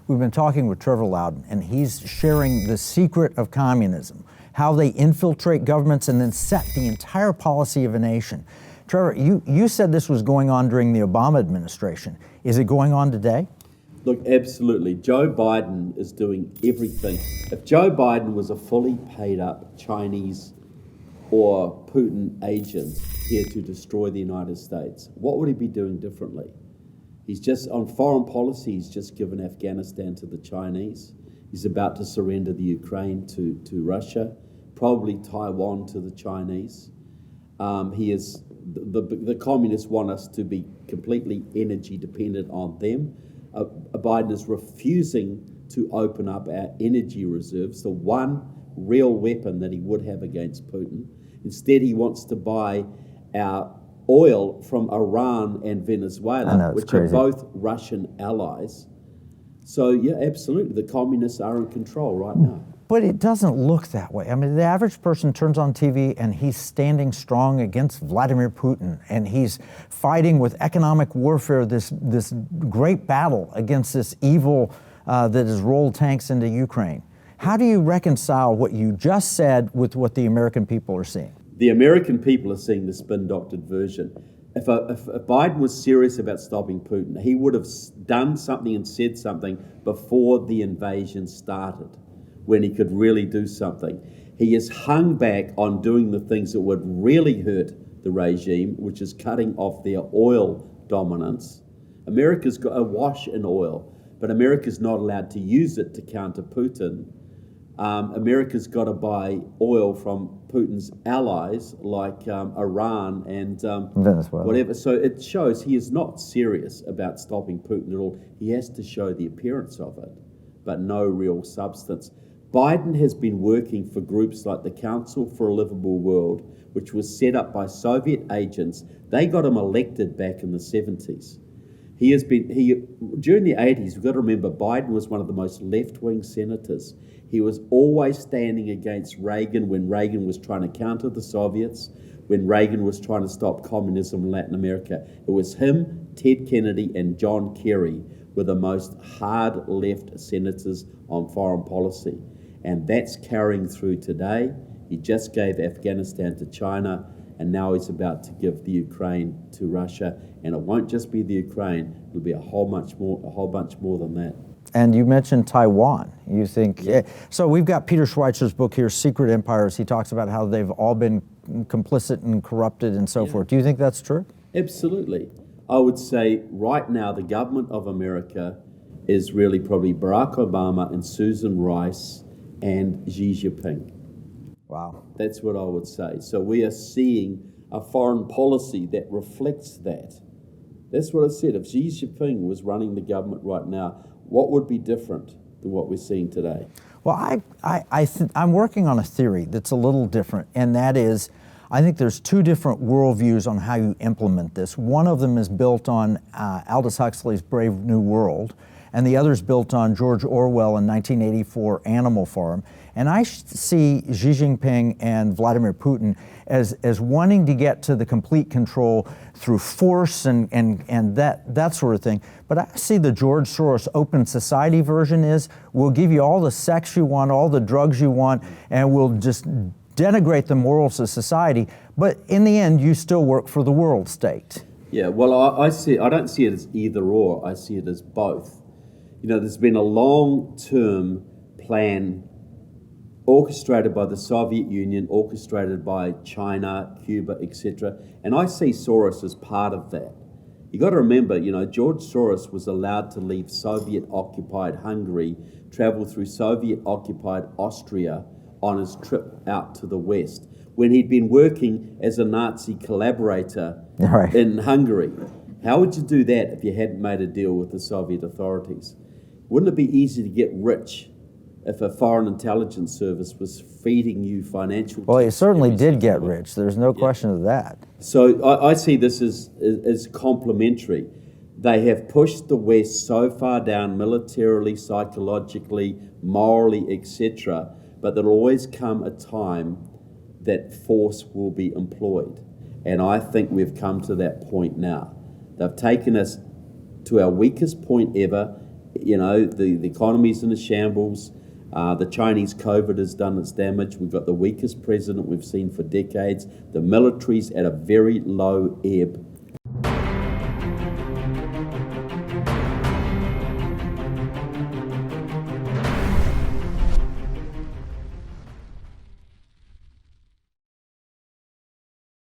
We've been talking with Trevor Loudon, and he's sharing the secret of communism, how they infiltrate governments and then set the entire policy of a nation. Trevor, you said this was going on during the Obama administration. Is it going on today? Look, absolutely. Joe Biden is doing everything. If Joe Biden was a fully paid up Chinese or Putin agent here to destroy the United States, what would he be doing differently? He's just, on foreign policy, he's just given Afghanistan to the Chinese. He's about to surrender the Ukraine to Russia, probably Taiwan to the Chinese. The communists want us to be completely energy dependent on them. Biden is refusing to open up our energy reserves, the one real weapon that he would have against Putin. Instead, he wants to buy our oil from Iran and Venezuela, which are both Russian allies. So, yeah, absolutely. The communists are in control right now. But it doesn't look that way. I mean, the average person turns on TV and he's standing strong against Vladimir Putin, and he's fighting with economic warfare, this great battle against this evil that has rolled tanks into Ukraine. How do you reconcile what you just said with what the American people are seeing? The American people are seeing the spin-doctored version. If Biden was serious about stopping Putin, he would have done something and said something before the invasion started, when he could really do something. He is hung back on doing the things that would really hurt the regime, which is cutting off their oil dominance. America's got awash in oil, but America's not allowed to use it to counter Putin. America's got to buy oil from Putin's allies like Iran and Venezuela. Whatever. So it shows he is not serious about stopping Putin at all. He has to show the appearance of it, but no real substance. Biden has been working for groups like the Council for a Livable World, which was set up by Soviet agents. They got him elected back in the 70s. During the 80s, we've got to remember, Biden was one of the most left-wing senators. He was always standing against Reagan when Reagan was trying to counter the Soviets, when Reagan was trying to stop communism in Latin America. It was him, Ted Kennedy, and John Kerry were the most hard left senators on foreign policy. And that's carrying through today. He just gave Afghanistan to China, and now he's about to give the Ukraine to Russia. And it won't just be the Ukraine, it'll be a whole bunch more than that. And you mentioned Taiwan. You think, so we've got Peter Schweizer's book here, Secret Empires. He talks about how they've all been complicit and corrupted and so forth. Do you think that's true? Absolutely. I would say right now the government of America is really probably Barack Obama and Susan Rice and Xi Jinping. Wow. That's what I would say. So we are seeing a foreign policy that reflects that. That's what I said. If Xi Jinping was running the government right now, what would be different than what we're seeing today? Well, I'm working on a theory that's a little different, and that is, I think there's two different worldviews on how you implement this. One of them is built on Aldous Huxley's Brave New World, and the other is built on George Orwell in 1984 Animal Farm. And I see Xi Jinping and Vladimir Putin as wanting to get to the complete control through force and that sort of thing. But I see the George Soros open society version is, we'll give you all the sex you want, all the drugs you want, and we'll just denigrate the morals of society. But in the end, you still work for the world state. Yeah, well, I don't see it as either or. I see it as both. You know, there's been a long-term plan orchestrated by the Soviet Union, orchestrated by China, Cuba, etc. And I see Soros as part of that. You got to remember, you know, George Soros was allowed to leave Soviet-occupied Hungary, travel through Soviet-occupied Austria on his trip out to the West, when he'd been working as a Nazi collaborator in Hungary. How would you do that if you hadn't made a deal with the Soviet authorities? Wouldn't it be easy to get rich if a foreign intelligence service was feeding you financial? Well, he certainly did get rich. There's no question of that. So I see this as complementary. They have pushed the West so far down militarily, psychologically, morally, etc., but there'll always come a time that force will be employed. And I think we've come to that point now. They've taken us to our weakest point ever, The economy's in a shambles. The Chinese COVID has done its damage. We've got the weakest president we've seen for decades. The military's at a very low ebb.